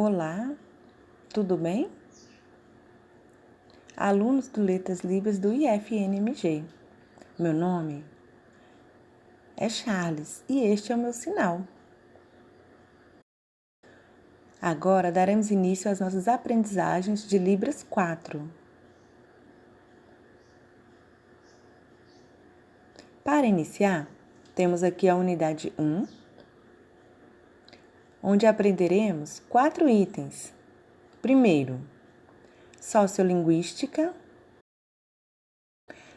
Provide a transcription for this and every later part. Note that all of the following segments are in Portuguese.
Olá, tudo bem? Alunos do Letras Libras do IFNMG. Meu nome é Charles e este é o meu sinal. Agora daremos início às nossas aprendizagens de Libras 4. Para iniciar, temos aqui a unidade 1, onde aprenderemos 4 itens. Primeiro, sociolinguística,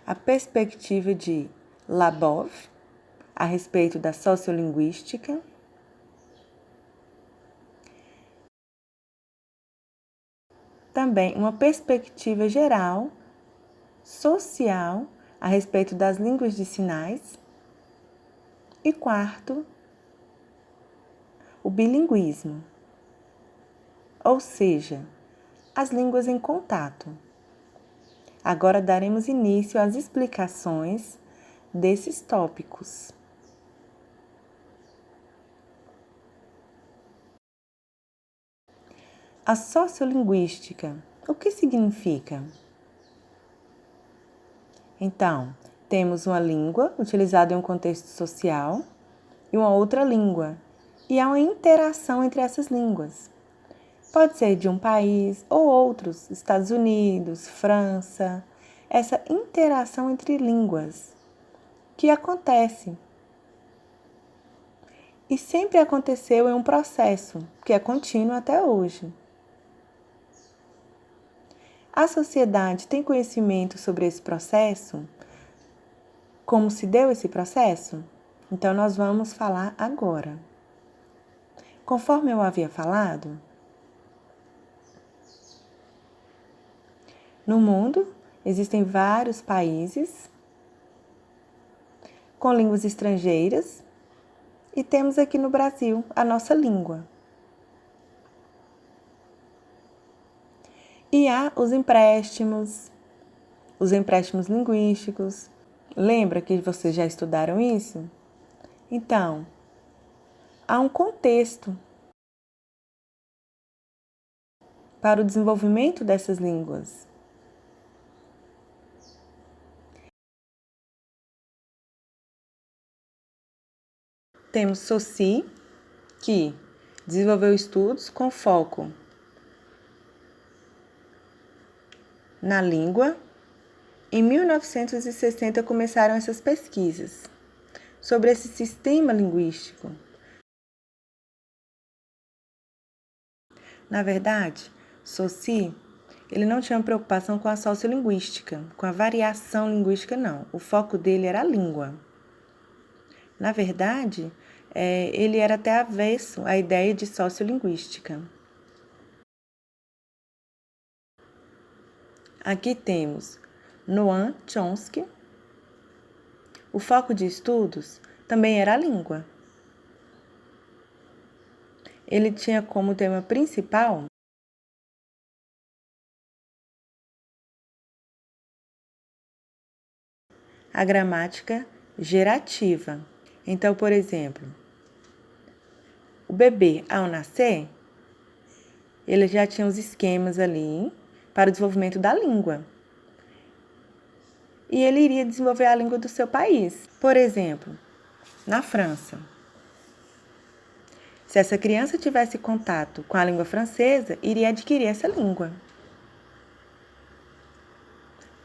a perspectiva de Labov a respeito da sociolinguística. Também uma perspectiva geral, social, a respeito das línguas de sinais. E quarto, o bilinguismo, ou seja, as línguas em contato. Agora daremos início às explicações desses tópicos. A sociolinguística, o que significa? Então, temos uma língua utilizada em um contexto social e uma outra língua, e há uma interação entre essas línguas. Pode ser de um país ou outros, Estados Unidos, França, essa interação entre línguas que acontece. E sempre aconteceu em um processo que é contínuo até hoje. A sociedade tem conhecimento sobre esse processo? Como se deu esse processo? Então, nós vamos falar agora. Conforme eu havia falado, no mundo existem vários países com línguas estrangeiras e temos aqui no Brasil a nossa língua. E há os empréstimos linguísticos. Lembra que vocês já estudaram isso? Então, há um contexto para o desenvolvimento dessas línguas. Temos Saussure, que desenvolveu estudos com foco na língua. Em 1960 começaram essas pesquisas sobre esse sistema linguístico. Na verdade, Saussure, ele não tinha preocupação com a sociolinguística, com a variação linguística, não. O foco dele era a língua. Na verdade, ele era até avesso à ideia de sociolinguística. Aqui temos Noam Chomsky. O foco de estudos também era a língua. Ele tinha como tema principal a gramática gerativa. Então, por exemplo, o bebê, ao nascer, ele já tinha os esquemas ali para o desenvolvimento da língua. E ele iria desenvolver a língua do seu país. Por exemplo, na França. Se essa criança tivesse contato com a língua francesa, iria adquirir essa língua.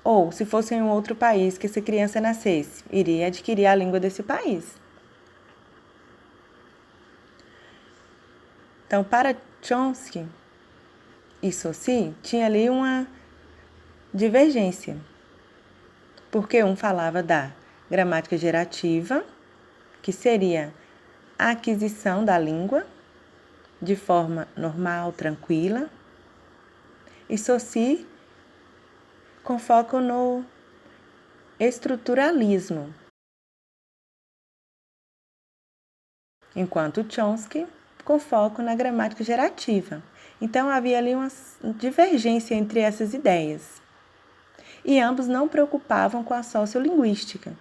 Ou, se fosse em um outro país que essa criança nascesse, iria adquirir a língua desse país. Então, para Chomsky e Saussure, tinha ali uma divergência. Porque um falava da gramática gerativa, que seria a aquisição da língua de forma normal, tranquila, e Saussure com foco no estruturalismo, enquanto Chomsky com foco na gramática gerativa. Então havia ali uma divergência entre essas ideias. E ambos não preocupavam com a sociolinguística,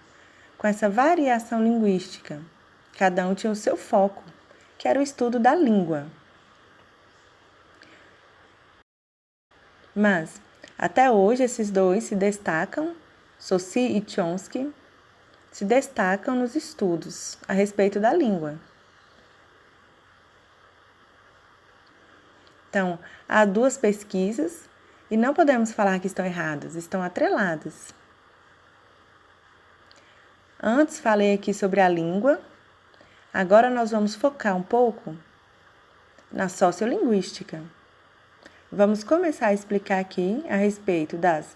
com essa variação linguística. Cada um tinha o seu foco, que era o estudo da língua. Mas, até hoje, esses dois se destacam, Saussure e Chomsky, se destacam nos estudos a respeito da língua. Então, há duas pesquisas e não podemos falar que estão erradas, estão atreladas. Antes falei aqui sobre a língua, agora nós vamos focar um pouco na sociolinguística. Vamos começar a explicar aqui a respeito das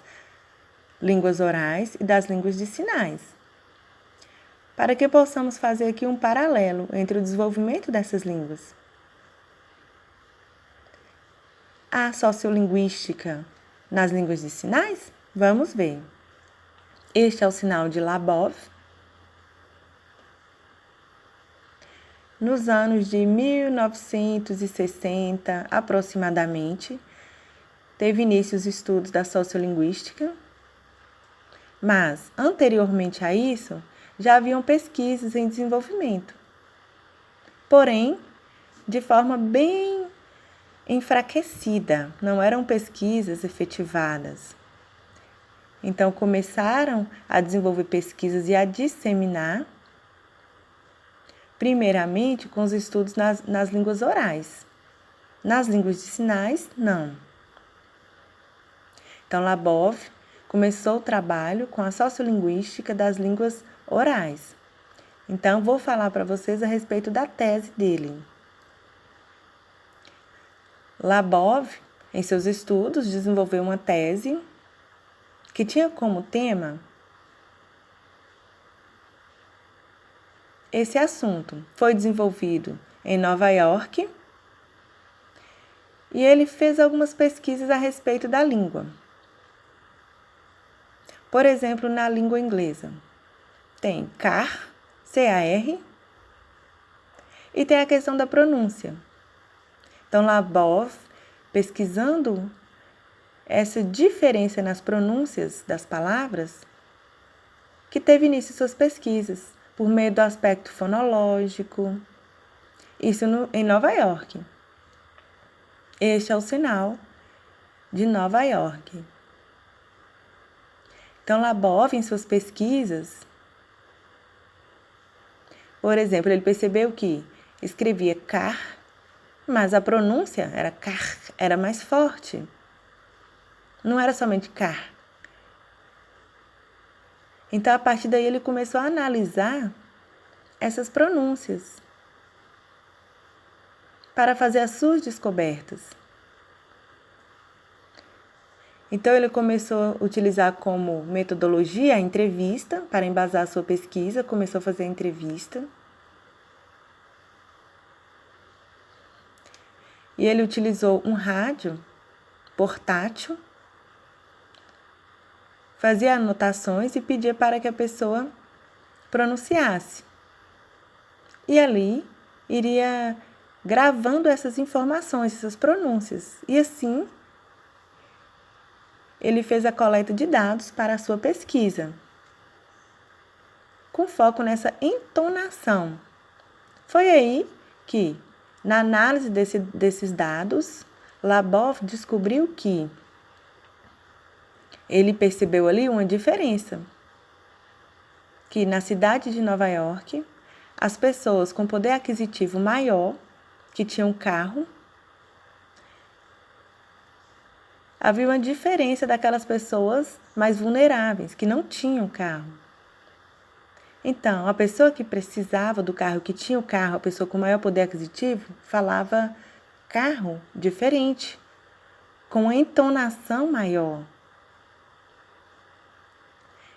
línguas orais e das línguas de sinais, para que possamos fazer aqui um paralelo entre o desenvolvimento dessas línguas. A sociolinguística nas línguas de sinais? Vamos ver. Este é o sinal de Labov. Nos anos de 1960, aproximadamente, teve início os estudos da sociolinguística, mas, anteriormente a isso, já haviam pesquisas em desenvolvimento, porém, de forma bem enfraquecida, não eram pesquisas efetivadas. Então, começaram a desenvolver pesquisas e a disseminar, primeiramente com os estudos nas línguas orais. Nas línguas de sinais, não. Então, Labov começou o trabalho com a sociolinguística das línguas orais. Então, vou falar para vocês a respeito da tese dele. Labov, em seus estudos, desenvolveu uma tese que tinha como tema esse assunto. Foi desenvolvido em Nova York e ele fez algumas pesquisas a respeito da língua. Por exemplo, na língua inglesa, tem car, C-A-R, e tem a questão da pronúncia. Então, Labov, pesquisando essa diferença nas pronúncias das palavras, que teve início suas pesquisas, por meio do aspecto fonológico, isso em Nova York. Este é o sinal de Nova York. Então, Labov, em suas pesquisas, por exemplo, ele percebeu que escrevia car, mas a pronúncia era car, era mais forte. Não era somente car. Então, a partir daí, ele começou a analisar essas pronúncias para fazer as suas descobertas. Então, ele começou a utilizar como metodologia a entrevista para embasar a sua pesquisa, começou a fazer a entrevista. E ele utilizou um rádio portátil, fazia anotações e pedia para que a pessoa pronunciasse. E ali iria gravando essas informações, essas pronúncias. E assim, ele fez a coleta de dados para a sua pesquisa, com foco nessa entonação. Foi aí que, na análise desses dados, Labov descobriu que ele percebeu ali uma diferença, que na cidade de Nova York, as pessoas com poder aquisitivo maior, que tinham carro, havia uma diferença daquelas pessoas mais vulneráveis, que não tinham carro. Então, a pessoa que precisava do carro, que tinha o carro, a pessoa com maior poder aquisitivo, falava carro diferente, com uma entonação maior.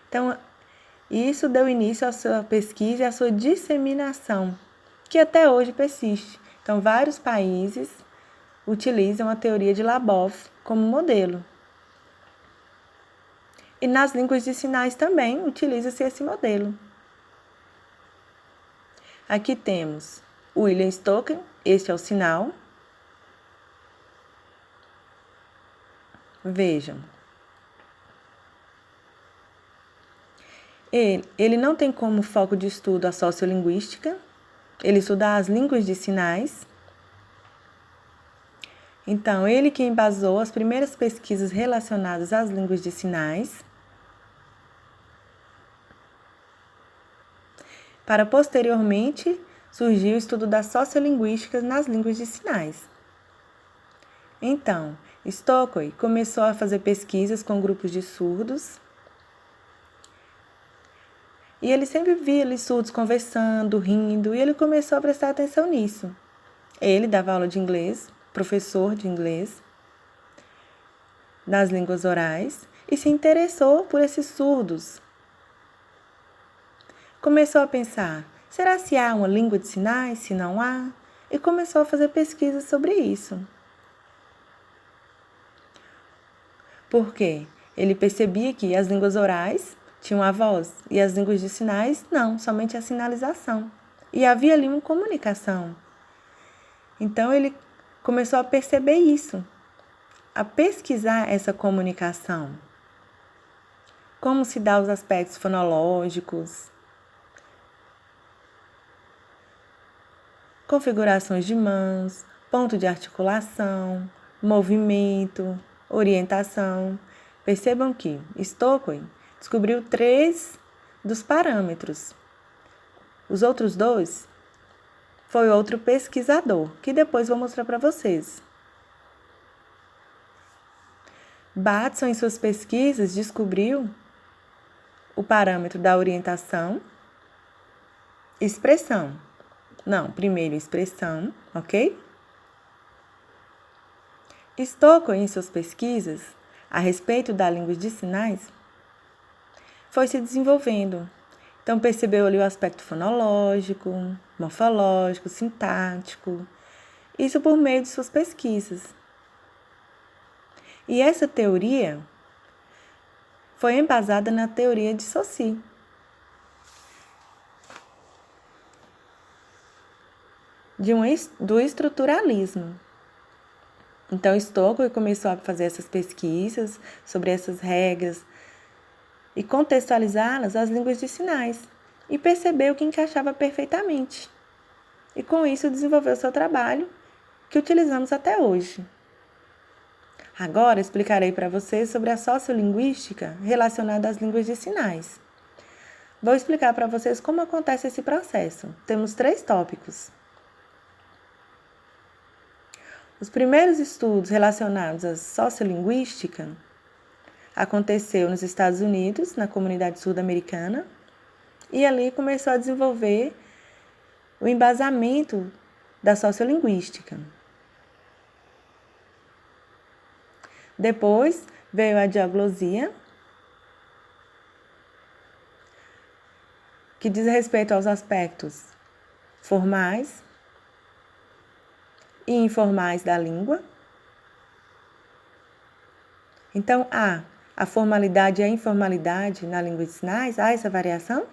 Então, isso deu início à sua pesquisa e à sua disseminação, que até hoje persiste. Então, vários países utilizam a teoria de Labov como modelo. E nas línguas de sinais também utiliza-se esse modelo. Aqui temos William Stoker, este é o sinal. Vejam. Ele não tem como foco de estudo a sociolinguística, ele estuda as línguas de sinais, Então, ele que embasou as primeiras pesquisas relacionadas às línguas de sinais, para posteriormente surgir o estudo da sociolinguística nas línguas de sinais. Então, Stockwell começou a fazer pesquisas com grupos de surdos e ele sempre via ali surdos conversando, rindo, e ele começou a prestar atenção nisso. Ele dava aula de inglês, professor de inglês, nas línguas orais, e se interessou por esses surdos. Começou a pensar, será se há uma língua de sinais, se não há? E começou a fazer pesquisas sobre isso. Porque ele percebia que as línguas orais tinham a voz e as línguas de sinais não, somente a sinalização. E havia ali uma comunicação. Então ele começou a perceber isso, a pesquisar essa comunicação. Como se dá os aspectos fonológicos, configurações de mãos, ponto de articulação, movimento, orientação. Percebam que Stockwell descobriu 3 dos parâmetros. Os outros 2 foi outro pesquisador, que depois vou mostrar para vocês. Batson, em suas pesquisas, descobriu o parâmetro da orientação, expressão. Não, primeiro expressão, ok? Stockwell, em suas pesquisas a respeito da língua de sinais, foi se desenvolvendo. Então, percebeu ali o aspecto fonológico, morfológico, sintático, isso por meio de suas pesquisas. E essa teoria foi embasada na teoria de Saussure. Do estruturalismo. Então, Stockwell começou a fazer essas pesquisas sobre essas regras e contextualizá-las às línguas de sinais e percebeu que encaixava perfeitamente. E com isso desenvolveu seu trabalho, que utilizamos até hoje. Agora explicarei para vocês sobre a sociolinguística relacionada às línguas de sinais. Vou explicar para vocês como acontece esse processo. Temos 3 tópicos. Os primeiros estudos relacionados à sociolinguística aconteceu nos Estados Unidos, na comunidade surdo-americana, e ali começou a desenvolver o embasamento da sociolinguística. Depois veio a diaglosia, que diz respeito aos aspectos formais e informais da língua. Então, há a formalidade e a informalidade na língua de sinais, há essa variação?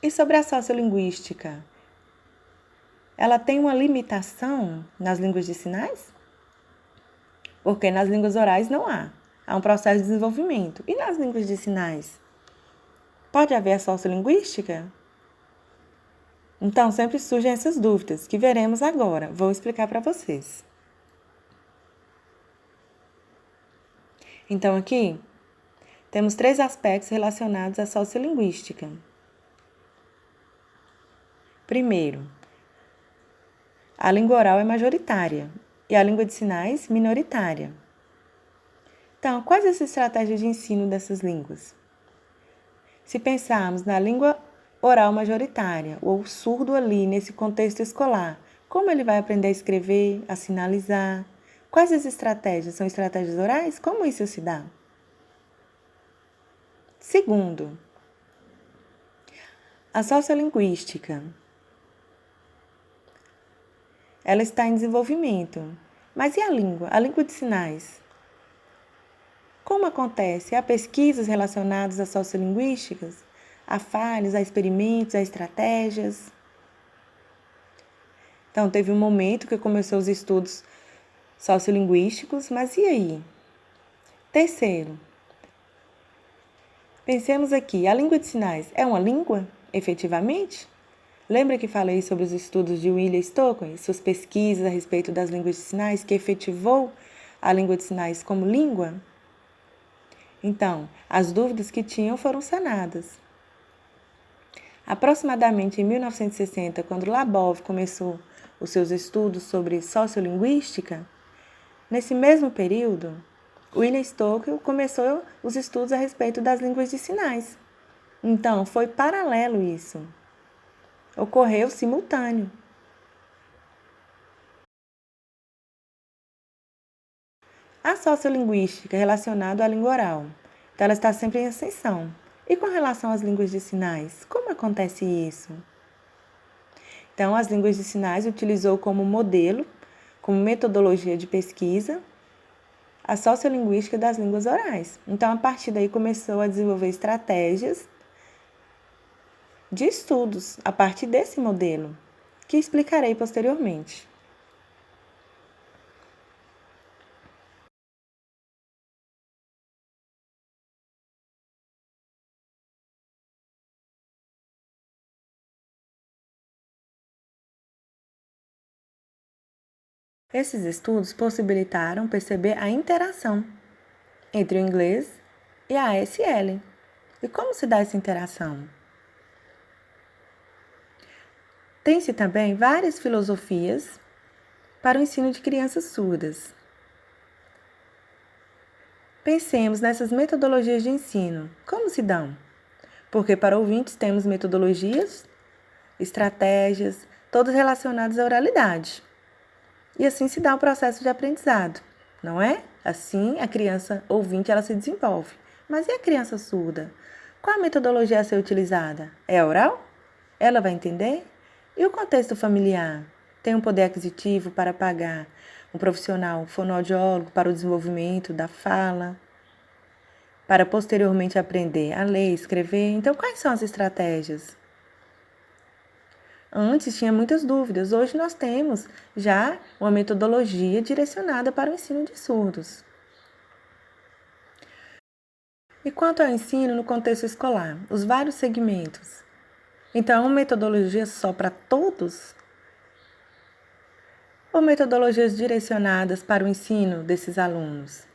E sobre a sociolinguística? Ela tem uma limitação nas línguas de sinais? Porque nas línguas orais não há. Há um processo de desenvolvimento. E nas línguas de sinais? Pode haver a sociolinguística? Então, sempre surgem essas dúvidas, que veremos agora. Vou explicar para vocês. Então, aqui, temos 3 aspectos relacionados à sociolinguística. Primeiro, a língua oral é majoritária e a língua de sinais minoritária. Então, quais as estratégias de ensino dessas línguas? Se pensarmos na língua oral majoritária, ou surdo ali nesse contexto escolar, como ele vai aprender a escrever, a sinalizar? Quais as estratégias? São estratégias orais? Como isso se dá? Segundo, a sociolinguística. Ela está em desenvolvimento. Mas e a língua? A língua de sinais? Como acontece? Há pesquisas relacionadas às sociolinguísticas? Há falhas, há experimentos, há estratégias? Então, teve um momento que começou os estudos sociolinguísticos, mas e aí? Terceiro, pensemos aqui, a língua de sinais é uma língua, efetivamente? Lembra que falei sobre os estudos de William Stockwell e suas pesquisas a respeito das línguas de sinais que efetivou a língua de sinais como língua? Então, as dúvidas que tinham foram sanadas. Aproximadamente em 1960, quando Labov começou os seus estudos sobre sociolinguística, nesse mesmo período, William Stockwell começou os estudos a respeito das línguas de sinais. Então, foi paralelo isso. Ocorreu simultâneo. A sociolinguística é relacionada à língua oral, então ela está sempre em ascensão. E com relação às línguas de sinais, como acontece isso? Então, as línguas de sinais utilizou como modelo, como metodologia de pesquisa, a sociolinguística das línguas orais. Então, a partir daí começou a desenvolver estratégias de estudos a partir desse modelo, que explicarei posteriormente. Esses estudos possibilitaram perceber a interação entre o inglês e a ASL. E como se dá essa interação? Tem-se também várias filosofias para o ensino de crianças surdas. Pensemos nessas metodologias de ensino. Como se dão? Porque para ouvintes temos metodologias, estratégias, todas relacionadas à oralidade. E assim se dá o processo de aprendizado, não é? Assim, a criança ouvinte ela se desenvolve. Mas e a criança surda? Qual a metodologia a ser utilizada? É a oral? Ela vai entender? E o contexto familiar? Tem um poder aquisitivo para pagar um profissional fonoaudiólogo para o desenvolvimento da fala, para posteriormente aprender a ler e escrever? Então, quais são as estratégias? Antes tinha muitas dúvidas, hoje nós temos já uma metodologia direcionada para o ensino de surdos. E quanto ao ensino no contexto escolar, os vários segmentos? Então, uma metodologia só para todos? Ou metodologias direcionadas para o ensino desses alunos?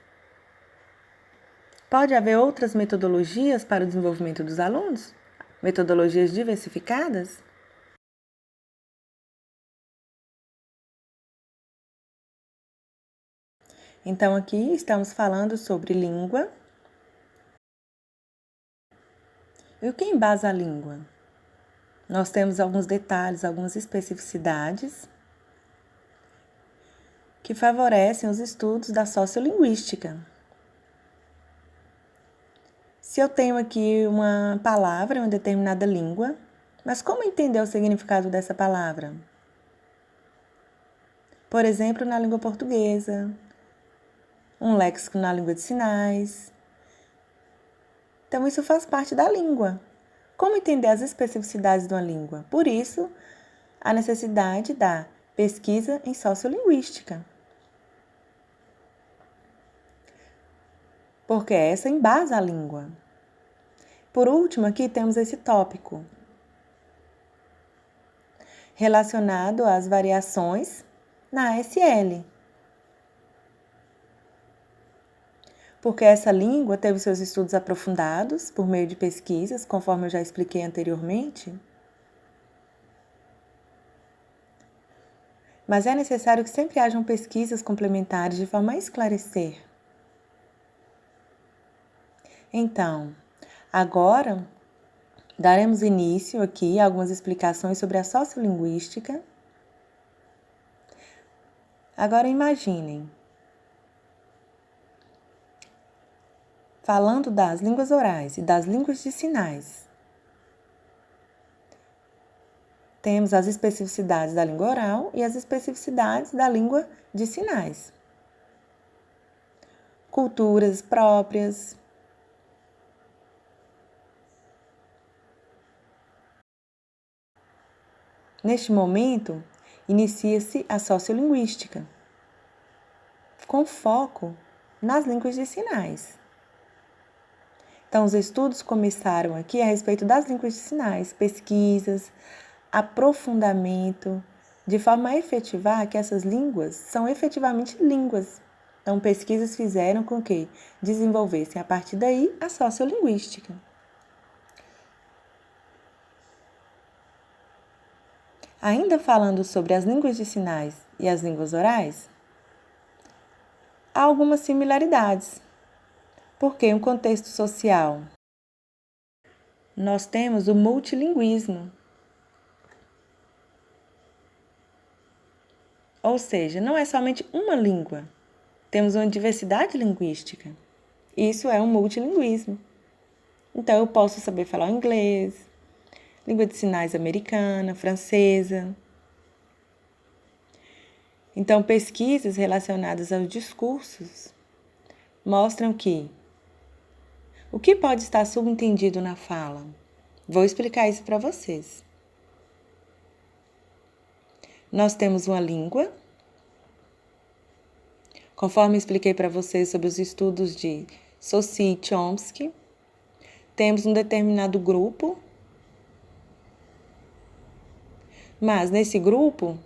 Pode haver outras metodologias para o desenvolvimento dos alunos? Metodologias diversificadas? Então, aqui estamos falando sobre língua. E o que embasa a língua? Nós temos alguns detalhes, algumas especificidades que favorecem os estudos da sociolinguística. Se eu tenho aqui uma palavra em uma determinada língua, mas como entender o significado dessa palavra? Por exemplo, na língua portuguesa, um léxico na língua de sinais. Então, isso faz parte da língua. Como entender as especificidades de uma língua? Por isso, a necessidade da pesquisa em sociolinguística. Porque essa embasa a língua. Por último, aqui temos esse tópico relacionado às variações na ASL. Porque essa língua teve seus estudos aprofundados por meio de pesquisas, conforme eu já expliquei anteriormente. Mas é necessário que sempre hajam pesquisas complementares de forma a esclarecer. Então, agora daremos início aqui a algumas explicações sobre a sociolinguística. Agora imaginem, falando das línguas orais e das línguas de sinais, temos as especificidades da língua oral e as especificidades da língua de sinais. Culturas próprias. Neste momento, inicia-se a sociolinguística, com foco nas línguas de sinais. Então, os estudos começaram aqui a respeito das línguas de sinais, pesquisas, aprofundamento, de forma a efetivar que essas línguas são efetivamente línguas. Então, pesquisas fizeram com que desenvolvessem a partir daí a sociolinguística. Ainda falando sobre as línguas de sinais e as línguas orais, há algumas similaridades, porque em um contexto social nós temos o multilinguismo, ou seja, não é somente uma língua, temos uma diversidade linguística. Isso é um multilinguismo. Então, eu posso saber falar inglês, língua de sinais americana, francesa. Então, pesquisas relacionadas aos discursos mostram que o que pode estar subentendido na fala? Vou explicar isso para vocês. Nós temos uma língua, conforme expliquei para vocês sobre os estudos de Saussure e Chomsky, temos um determinado grupo, mas nesse grupo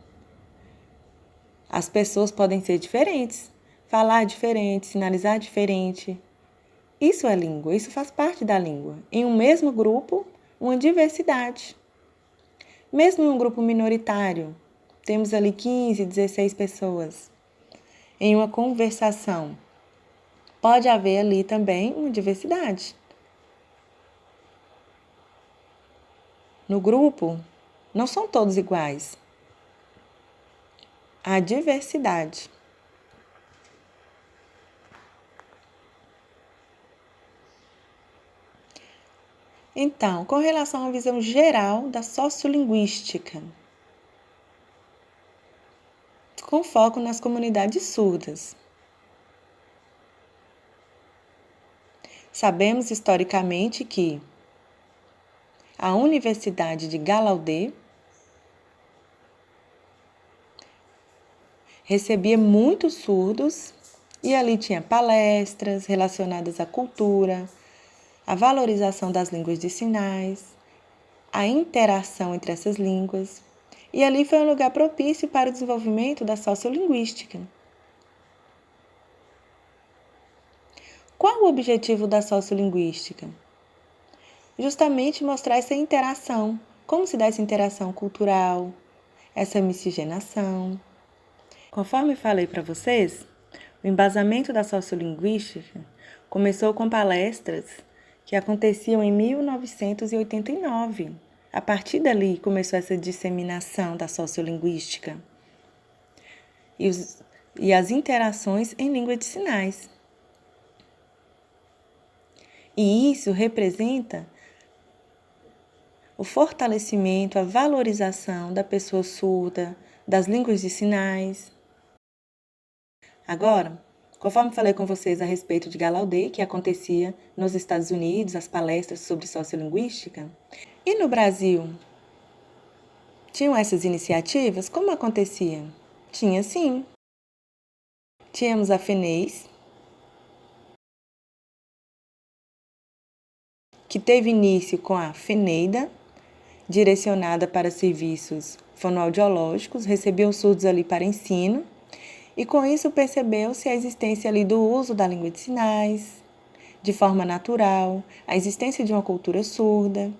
as pessoas podem ser diferentes, falar diferente, sinalizar diferente. Isso é língua, isso faz parte da língua. Em um mesmo grupo, uma diversidade. Mesmo em um grupo minoritário, temos ali 15, 16 pessoas. Em uma conversação, pode haver ali também uma diversidade. No grupo, não são todos iguais. Há diversidade. Então, com relação à visão geral da sociolinguística, com foco nas comunidades surdas. Sabemos historicamente que a Universidade de Gallaudet recebia muitos surdos e ali tinha palestras relacionadas à cultura, à valorização das línguas de sinais, a interação entre essas línguas, e ali foi um lugar propício para o desenvolvimento da sociolinguística. Qual o objetivo da sociolinguística? Justamente mostrar essa interação, como se dá essa interação cultural, essa miscigenação. Conforme falei para vocês, o embasamento da sociolinguística começou com palestras que aconteciam em 1989. A partir dali começou essa disseminação da sociolinguística e as interações em língua de sinais. E isso representa o fortalecimento, a valorização da pessoa surda, das línguas de sinais. Agora, conforme falei com vocês a respeito de Gallaudet, que acontecia nos Estados Unidos, as palestras sobre sociolinguística, e no Brasil, tinham essas iniciativas? Como acontecia? Tinha sim. Tínhamos a FENEIS, que teve início com a FENEIDA, direcionada para serviços fonoaudiológicos, recebia os surdos ali para ensino, e com isso percebeu-se a existência ali do uso da língua de sinais, de forma natural, a existência de uma cultura surda,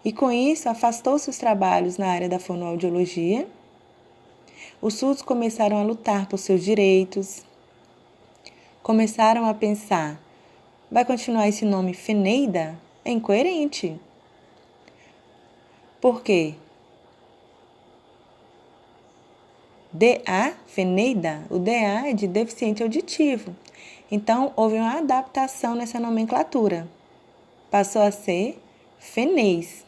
e com isso afastou-se os trabalhos na área da fonoaudiologia. Os surdos começaram a lutar por seus direitos, começaram a pensar, vai continuar esse nome FENEIDA? É incoerente. Por quê? DA, FENEIDA, o DA é de deficiente auditivo. Então, houve uma adaptação nessa nomenclatura. Passou a ser FENEIS,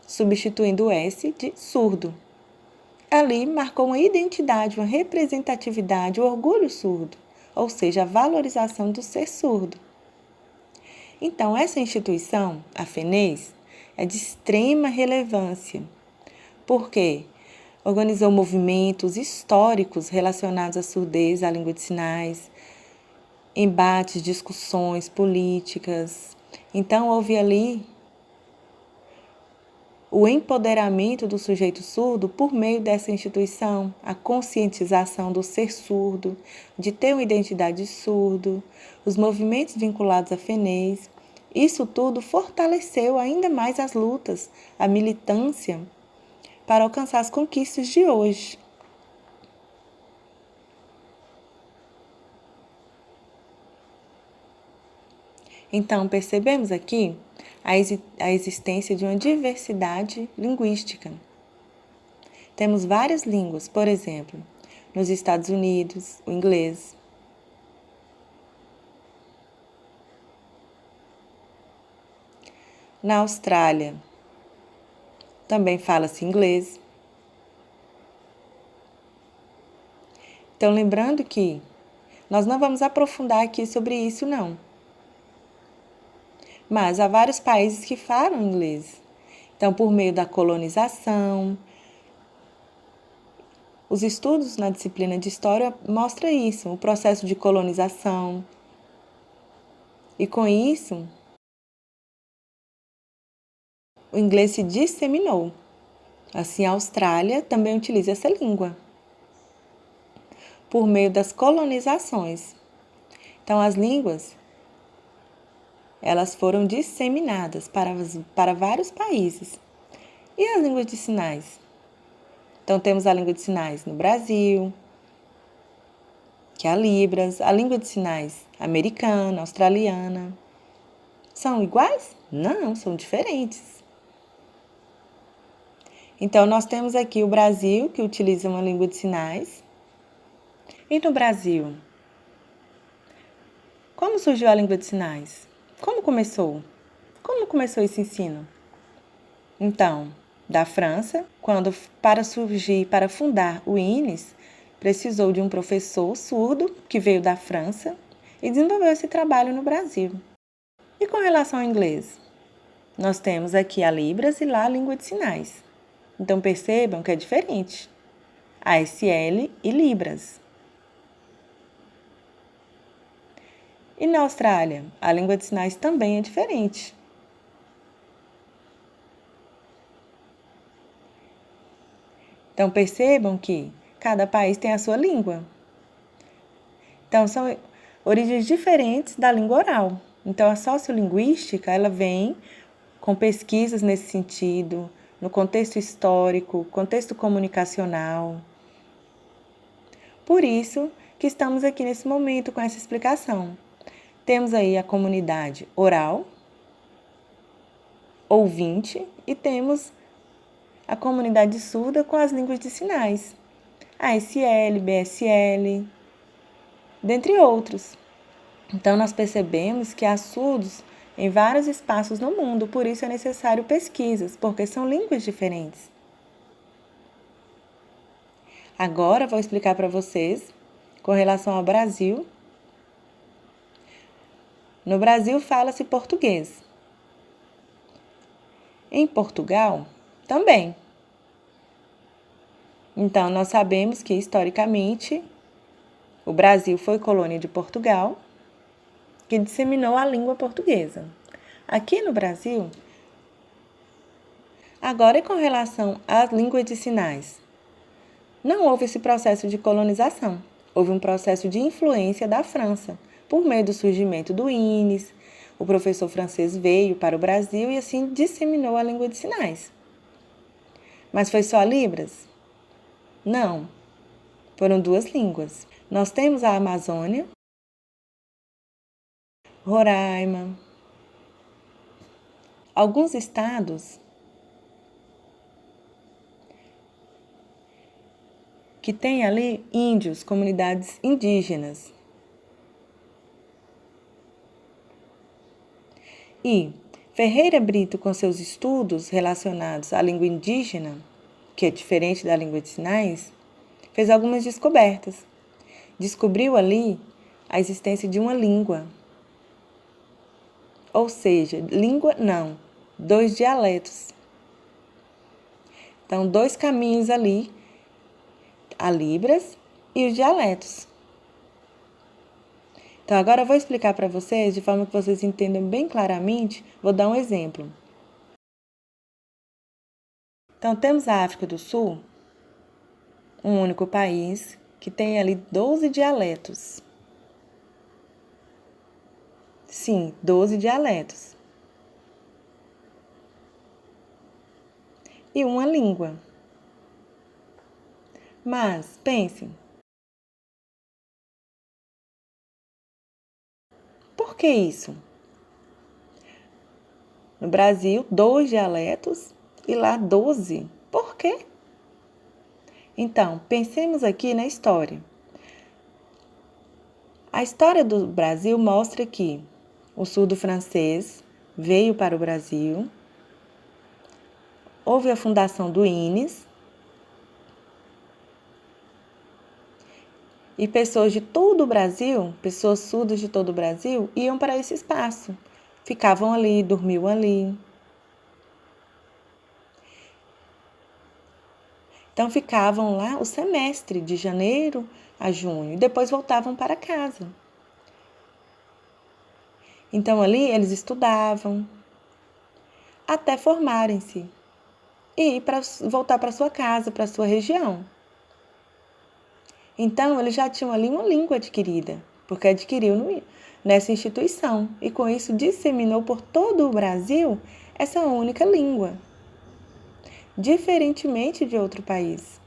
substituindo o S de surdo. Ali marcou uma identidade, uma representatividade, o orgulho surdo, ou seja, a valorização do ser surdo. Então, essa instituição, a FENEIS, é de extrema relevância, porque organizou movimentos históricos relacionados à surdez, à língua de sinais, embates, discussões políticas. Então, houve ali o empoderamento do sujeito surdo por meio dessa instituição, a conscientização do ser surdo, de ter uma identidade de surdo, os movimentos vinculados à FENES, isso tudo fortaleceu ainda mais as lutas, a militância, para alcançar as conquistas de hoje. Então, percebemos aqui a existência de uma diversidade linguística. Temos várias línguas, por exemplo, nos Estados Unidos, o inglês. Na Austrália, também fala-se inglês. Então, lembrando que nós não vamos aprofundar aqui sobre isso, não. Mas há vários países que falam inglês. Então, por meio da colonização, os estudos na disciplina de história mostram isso, o processo de colonização. E com isso, o inglês se disseminou. Assim, a Austrália também utiliza essa língua por meio das colonizações. Então, as línguas elas foram disseminadas para vários países. E as línguas de sinais? Então, temos a língua de sinais no Brasil, que é a Libras, a língua de sinais americana, australiana. São iguais? Não, são diferentes. Então, nós temos aqui o Brasil, que utiliza uma língua de sinais. E no Brasil, como surgiu a língua de sinais? Como começou? Como começou esse ensino? Então, da França, quando para fundar o INES, precisou de um professor surdo que veio da França e desenvolveu esse trabalho no Brasil. E com relação ao inglês? Nós temos aqui a Libras e lá a língua de sinais. Então percebam que é diferente. ASL e Libras. E na Austrália, a língua de sinais também é diferente. Então percebam que cada país tem a sua língua. Então são origens diferentes da língua oral. Então a sociolinguística, ela vem com pesquisas nesse sentido, no contexto histórico, contexto comunicacional. Por isso que estamos aqui nesse momento com essa explicação. Temos aí a comunidade oral, ouvinte, e temos a comunidade surda com as línguas de sinais, ASL, BSL, dentre outros. Então, nós percebemos que há surdos em vários espaços no mundo, por isso é necessário pesquisas, porque são línguas diferentes. Agora, vou explicar para vocês com relação ao Brasil. No Brasil, fala-se português. Em Portugal, também. Então, nós sabemos que, historicamente, o Brasil foi colônia de Portugal, que disseminou a língua portuguesa. Aqui no Brasil, agora com relação às línguas de sinais, não houve esse processo de colonização, houve um processo de influência da França, por meio do surgimento do INES. O professor francês veio para o Brasil e assim disseminou a língua de sinais. Mas foi só Libras? Não, foram duas línguas. Nós temos a Amazônia, Roraima, alguns estados que têm ali índios, comunidades indígenas. E Ferreira Brito, com seus estudos relacionados à língua indígena, que é diferente da língua de sinais, fez algumas descobertas. Descobriu ali a existência de uma língua. Ou seja, língua não, dois dialetos. Então, dois caminhos ali, a Libras e os dialetos. Então, agora eu vou explicar para vocês, de forma que vocês entendam bem claramente, vou dar um exemplo. Então, temos a África do Sul, um único país, que tem ali 12 dialetos. Sim, 12 dialetos. E uma língua. Mas, pensem, por que isso? No Brasil, 2 dialetos e lá 12. Por quê? Então, pensemos aqui na história. A história do Brasil mostra que o surdo francês veio para o Brasil, houve a fundação do INES e pessoas de todo o Brasil, pessoas surdas de todo o Brasil, iam para esse espaço. Ficavam ali, dormiam ali. Então ficavam lá o semestre, de janeiro a junho, e depois voltavam para casa. Então ali eles estudavam até formarem-se e voltar para sua casa, para sua região. Então eles já tinham ali uma língua adquirida, porque adquiriu nessa instituição, e com isso disseminou por todo o Brasil essa única língua, diferentemente de outro país.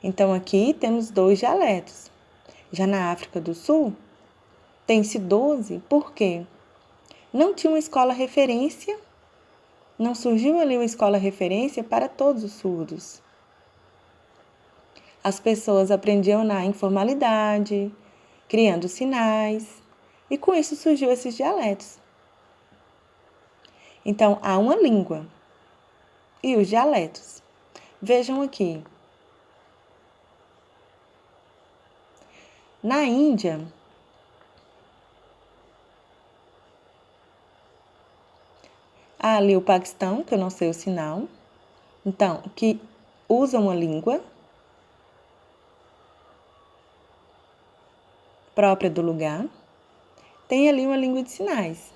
Então aqui temos 2 dialetos. Já na África do Sul, tem-se 12, por quê? Não tinha uma escola referência, não surgiu ali uma escola referência para todos os surdos. As pessoas aprendiam na informalidade, criando sinais, e com isso surgiu esses dialetos. Então, há uma língua e os dialetos. Vejam aqui. Na Índia, há ali o Paquistão, que eu não sei o sinal, então, que usa uma língua própria do lugar, tem ali uma língua de sinais.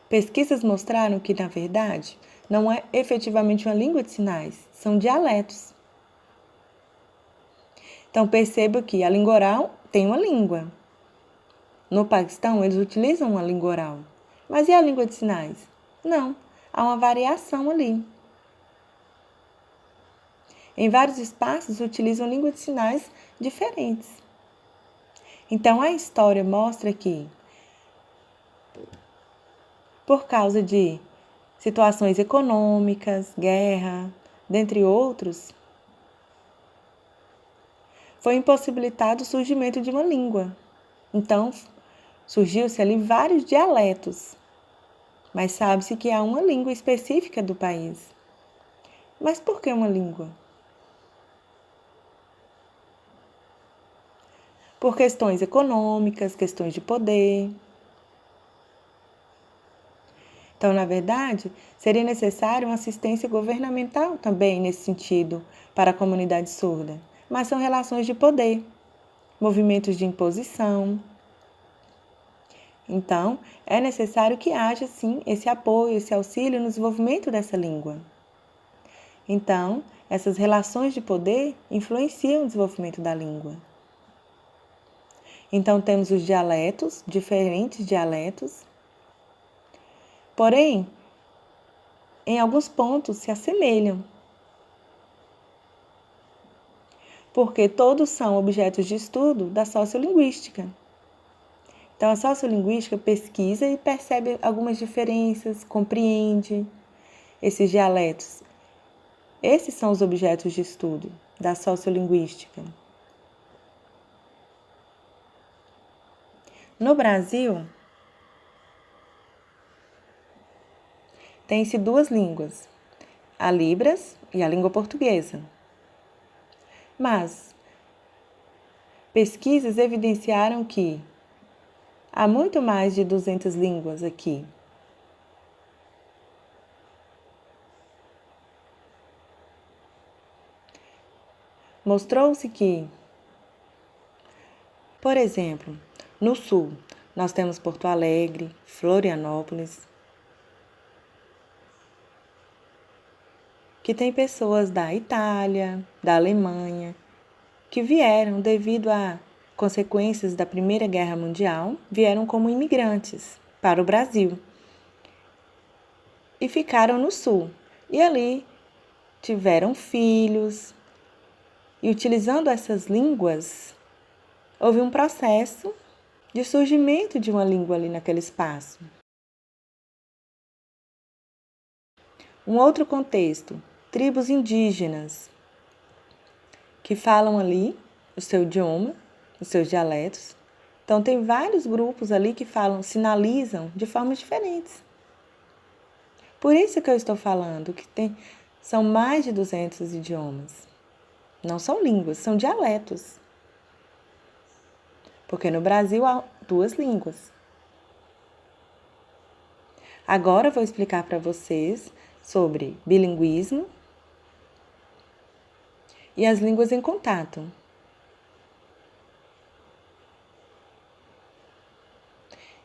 Pesquisas mostraram que, na verdade, não é efetivamente uma língua de sinais, são dialetos. Então, perceba que a língua oral tem uma língua. No Paquistão, eles utilizam uma língua oral. Mas e a língua de sinais? Não, há uma variação ali. Em vários espaços, utilizam língua de sinais diferentes. Então, a história mostra que, por causa de situações econômicas, guerra, dentre outros, foi impossibilitado o surgimento de uma língua. Então, surgiu-se ali vários dialetos, mas sabe-se que há uma língua específica do país. Mas por que uma língua? Por questões econômicas, questões de poder. Então, na verdade, seria necessária uma assistência governamental também nesse sentido para a comunidade surda, mas são relações de poder, movimentos de imposição. Então, é necessário que haja, sim, esse apoio, esse auxílio no desenvolvimento dessa língua. Então, essas relações de poder influenciam o desenvolvimento da língua. Então, temos os dialetos, diferentes dialetos, porém, em alguns pontos se assemelham, porque todos são objetos de estudo da sociolinguística. Então, a sociolinguística pesquisa e percebe algumas diferenças, compreende esses dialetos. Esses são os objetos de estudo da sociolinguística. No Brasil, tem-se 2 línguas, a Libras e a língua portuguesa. Mas pesquisas evidenciaram que há muito mais de 200 línguas aqui. Mostrou-se que, por exemplo, no sul, nós temos Porto Alegre, Florianópolis. que tem pessoas da Itália, da Alemanha, que vieram devido a consequências da Primeira Guerra Mundial, vieram como imigrantes para o Brasil e ficaram no sul. E ali tiveram filhos, e utilizando essas línguas, houve um processo de surgimento de uma língua ali naquele espaço. Um outro contexto, tribos indígenas, que falam ali o seu idioma, os seus dialetos. Então, tem vários grupos ali que falam, sinalizam de formas diferentes. Por isso que eu estou falando que são mais de 200 idiomas. Não são línguas, são dialetos. Porque no Brasil há 2 línguas. Agora eu vou explicar para vocês sobre bilinguismo e as línguas em contato.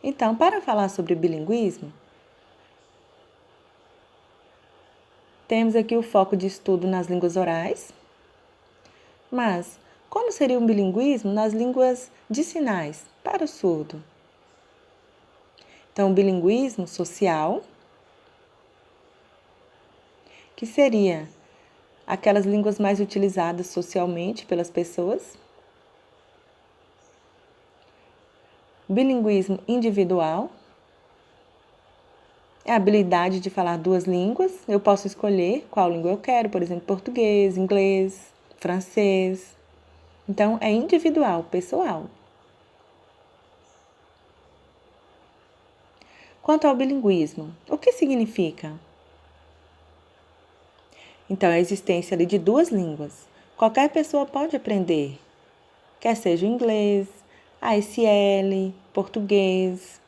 Então, para falar sobre bilinguismo, temos aqui o foco de estudo nas línguas orais, mas como seria um bilinguismo nas línguas de sinais para o surdo? Então, o bilinguismo social, que seria aquelas línguas mais utilizadas socialmente pelas pessoas. Bilinguismo individual é a habilidade de falar 2 línguas. Eu posso escolher qual língua eu quero, por exemplo, português, inglês, francês. Então, é individual, pessoal. Quanto ao bilinguismo, o que significa? Então, a existência ali de 2 línguas. Qualquer pessoa pode aprender, quer seja o inglês, ASL, português.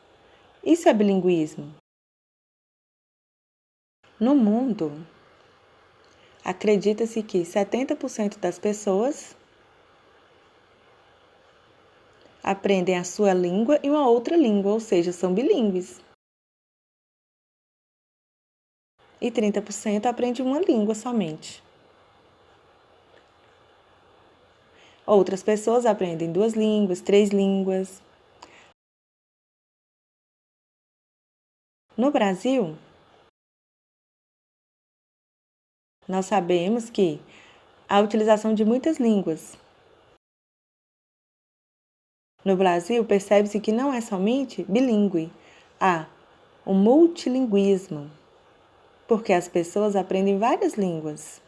Isso é bilinguismo. No mundo, acredita-se que 70% das pessoas aprendem a sua língua e uma outra língua, ou seja, são bilíngues. E 30% aprende uma língua somente. Outras pessoas aprendem 2 línguas, 3 línguas. No Brasil, nós sabemos que há a utilização de muitas línguas. No Brasil, percebe-se que não é somente bilíngue, há o multilinguismo, porque as pessoas aprendem várias línguas.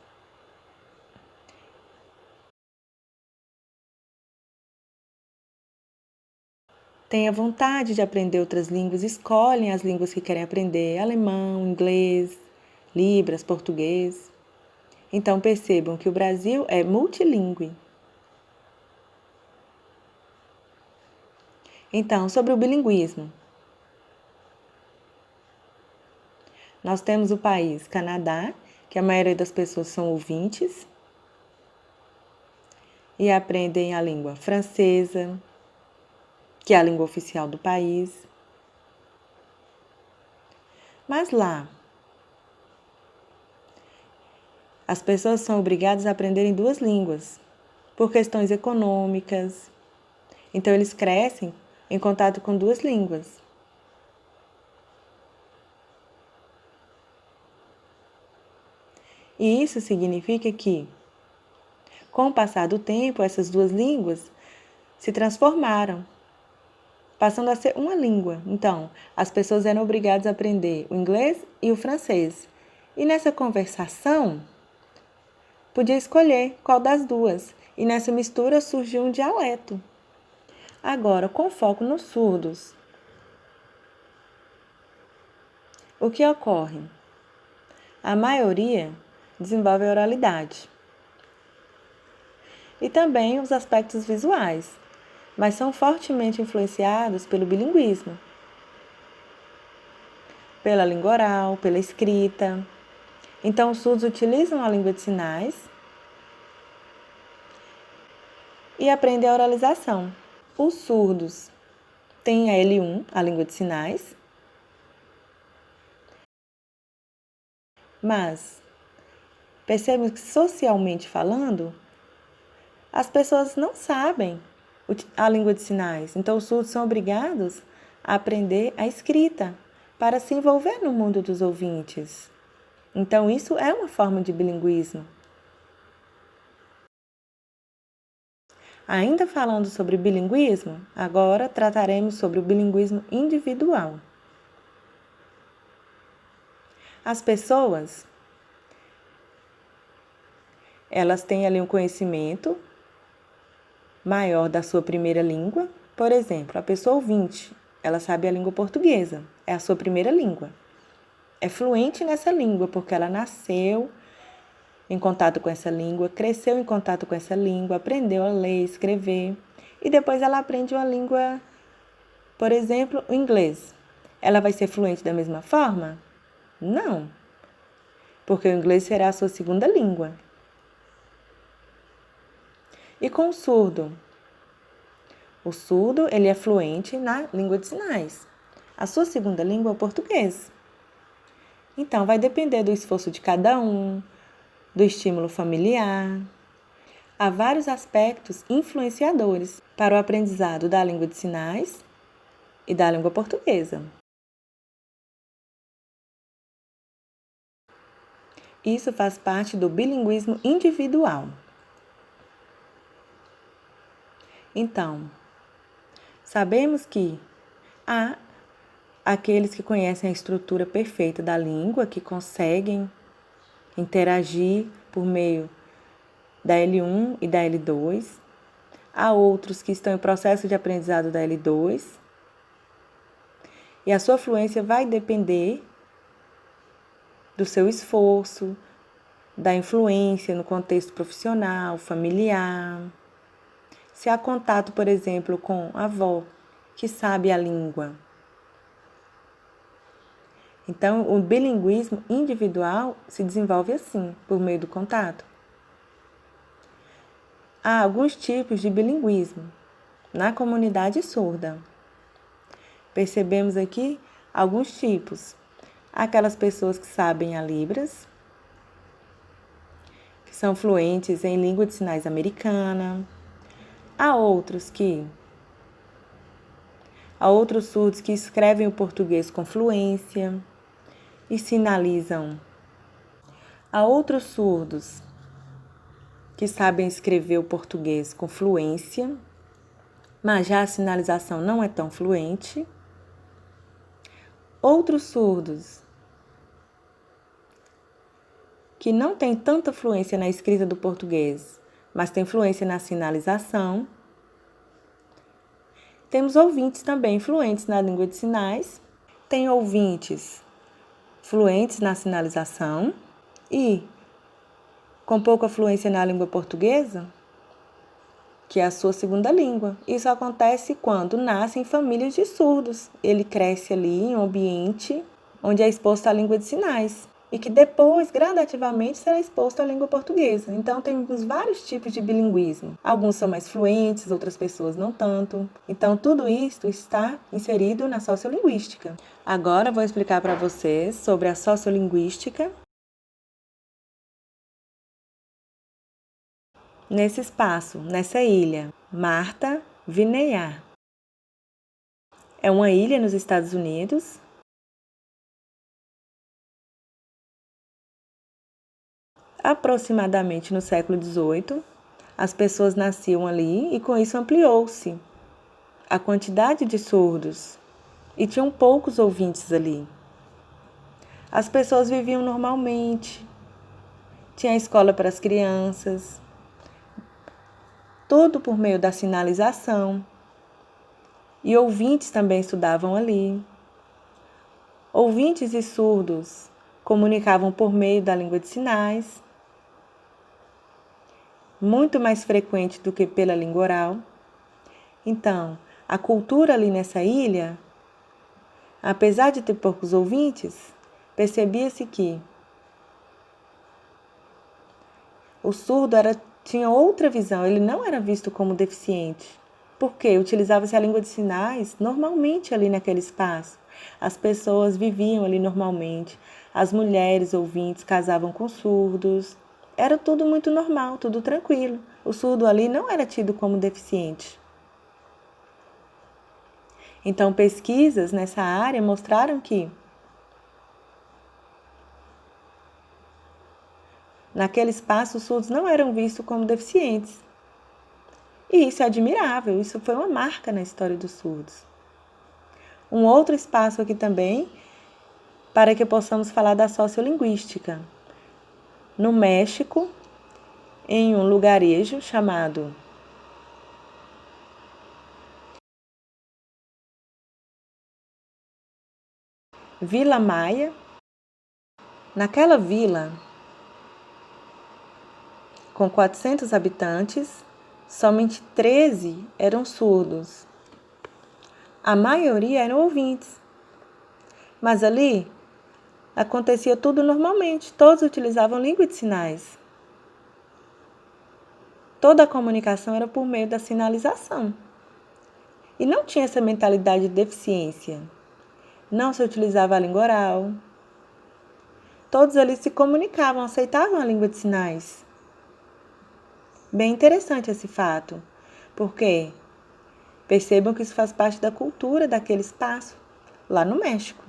Têm a vontade de aprender outras línguas, escolhem as línguas que querem aprender, alemão, inglês, libras, português. Então percebam que o Brasil é multilingüe. Então, sobre o bilinguismo. Nós temos o país Canadá, que a maioria das pessoas são ouvintes e aprendem a língua francesa, que é a língua oficial do país. Mas lá, as pessoas são obrigadas a aprenderem 2 línguas, por questões econômicas. Então, eles crescem em contato com 2 línguas. E isso significa que, com o passar do tempo, essas 2 línguas se transformaram, passando a ser uma língua. Então, as pessoas eram obrigadas a aprender o inglês e o francês. E nessa conversação, podia escolher qual das 2. E nessa mistura surgiu um dialeto. Agora, com foco nos surdos, o que ocorre? A maioria desenvolve a oralidade e também os aspectos visuais, mas são fortemente influenciados pelo bilinguismo, pela língua oral, pela escrita. Então, os surdos utilizam a língua de sinais e aprendem a oralização. Os surdos têm a L1, a língua de sinais, mas Percebemos que, socialmente falando, as pessoas não sabem a língua de sinais. Então, os surdos são obrigados a aprender a escrita para se envolver no mundo dos ouvintes. Então, isso é uma forma de bilinguismo. Ainda falando sobre bilinguismo, agora trataremos sobre o bilinguismo individual. As pessoas, elas têm ali um conhecimento maior da sua primeira língua. Por exemplo, a pessoa ouvinte, ela sabe a língua portuguesa, é a sua primeira língua. É fluente nessa língua porque ela nasceu em contato com essa língua, cresceu em contato com essa língua, aprendeu a ler, escrever e depois ela aprende uma língua, por exemplo, o inglês. Ela vai ser fluente da mesma forma? Não, porque o inglês será a sua segunda língua. E com o surdo? O surdo, ele é fluente na língua de sinais. A sua segunda língua é o português. Então, vai depender do esforço de cada um, do estímulo familiar. Há vários aspectos influenciadores para o aprendizado da língua de sinais e da língua portuguesa. Isso faz parte do bilinguismo individual. Então, sabemos que há aqueles que conhecem a estrutura perfeita da língua, que conseguem interagir por meio da L1 e da L2. Há outros que estão em processo de aprendizado da L2. E a sua fluência vai depender do seu esforço, da influência no contexto profissional, familiar. Se há contato, por exemplo, com a avó, que sabe a língua. Então, o bilinguismo individual se desenvolve assim, por meio do contato. Há alguns tipos de bilinguismo na comunidade surda. Percebemos aqui alguns tipos. Aquelas pessoas que sabem a Libras, que são fluentes em língua de sinais americana. Há outros surdos que escrevem o português com fluência e sinalizam. Há outros surdos que sabem escrever o português com fluência, mas já a sinalização não é tão fluente. Outros surdos que não têm tanta fluência na escrita do português, mas têm fluência na sinalização. Temos ouvintes também fluentes na língua de sinais. Tem ouvintes fluentes na sinalização e com pouca fluência na língua portuguesa, que é a sua segunda língua. Isso acontece quando nasce em famílias de surdos. Ele cresce ali em um ambiente onde é exposto à língua de sinais e que depois, gradativamente, será exposto à língua portuguesa. Então, temos vários tipos de bilinguismo. Alguns são mais fluentes, outras pessoas não tanto. Então, tudo isso está inserido na sociolinguística. Agora, vou explicar para vocês sobre a sociolinguística. Nesse espaço, nessa ilha, Martha Vineyard. É uma ilha nos Estados Unidos. Aproximadamente no século XVIII, as pessoas nasciam ali e com isso ampliou-se a quantidade de surdos e tinham poucos ouvintes ali. As pessoas viviam normalmente, tinha escola para as crianças, tudo por meio da sinalização. E ouvintes também estudavam ali. Ouvintes e surdos comunicavam por meio da língua de sinais, muito mais frequente do que pela língua oral. Então, a cultura ali nessa ilha, apesar de ter poucos ouvintes, percebia-se que o surdo tinha outra visão, ele não era visto como deficiente, porque utilizava-se a língua de sinais normalmente ali naquele espaço. As pessoas viviam ali normalmente, as mulheres ouvintes casavam com surdos, Era tudo muito normal, tudo tranquilo. O surdo ali não era tido como deficiente. Então, pesquisas nessa área mostraram que naquele espaço os surdos não eram vistos como deficientes. E isso é admirável, isso foi uma marca na história dos surdos. Um outro espaço aqui também, para que possamos falar da sociolinguística. No México, em um lugarejo chamado Vila Maia. Naquela vila, com 400 habitantes, somente 13 eram surdos. A maioria eram ouvintes. Mas ali acontecia tudo normalmente, todos utilizavam língua de sinais. Toda a comunicação era por meio da sinalização. E não tinha essa mentalidade de deficiência. Não se utilizava a língua oral. Todos ali se comunicavam, aceitavam a língua de sinais. Bem interessante esse fato, porque percebam que isso faz parte da cultura daquele espaço, lá no México.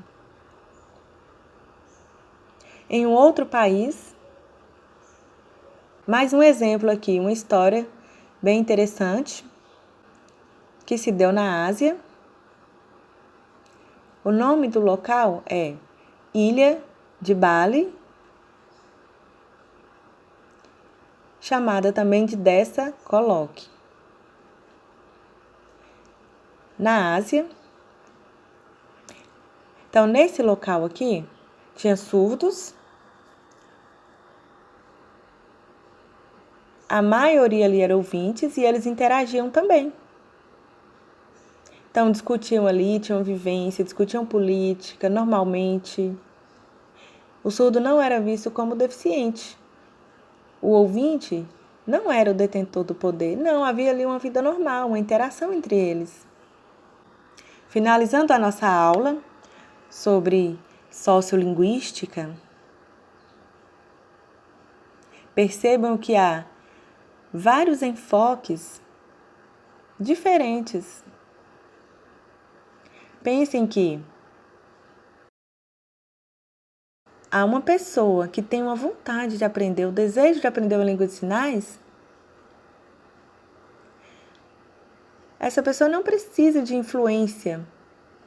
Em um outro país, mais um exemplo aqui, uma história bem interessante que se deu na Ásia. O nome do local é Ilha de Bali, chamada também de Dessa Coloque. Na Ásia. Então, nesse local aqui, tinha surdos. A maioria ali eram ouvintes e eles interagiam também. Então, discutiam ali, tinham vivência, discutiam política, normalmente. O surdo não era visto como deficiente. O ouvinte não era o detentor do poder. Não, havia ali uma vida normal, uma interação entre eles. Finalizando a nossa aula sobre sociolinguística, percebam que há vários enfoques diferentes. Pensem que há uma pessoa que tem uma vontade de aprender, o desejo de aprender uma língua de sinais. Essa pessoa não precisa de influência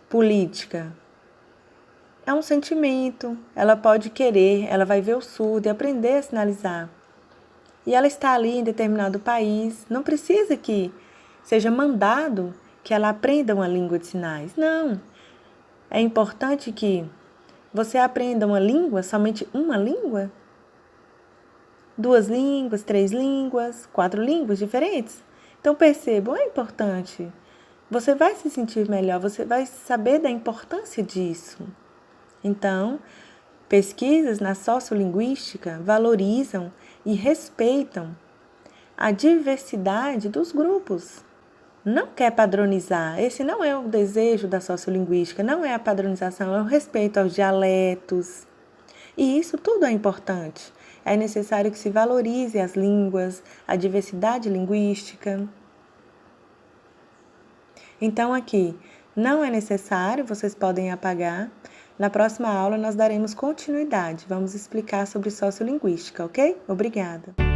política. É um sentimento, ela pode querer, ela vai ver o surdo e aprender a sinalizar. E ela está ali em determinado país, não precisa que seja mandado que ela aprenda uma língua de sinais. Não, é importante que você aprenda uma língua, somente uma língua, 2 línguas, 3 línguas, 4 línguas diferentes. Então percebam, é importante. Você vai se sentir melhor, você vai saber da importância disso. Então, pesquisas na sociolinguística valorizam e respeitam a diversidade dos grupos. Não quer padronizar, esse não é o desejo da sociolinguística, não é a padronização, é o respeito aos dialetos. E isso tudo é importante. É necessário que se valorize as línguas, a diversidade linguística. Então, aqui, não é necessário, vocês podem apagar. Na próxima aula, nós daremos continuidade. Vamos explicar sobre sociolinguística, ok? Obrigada!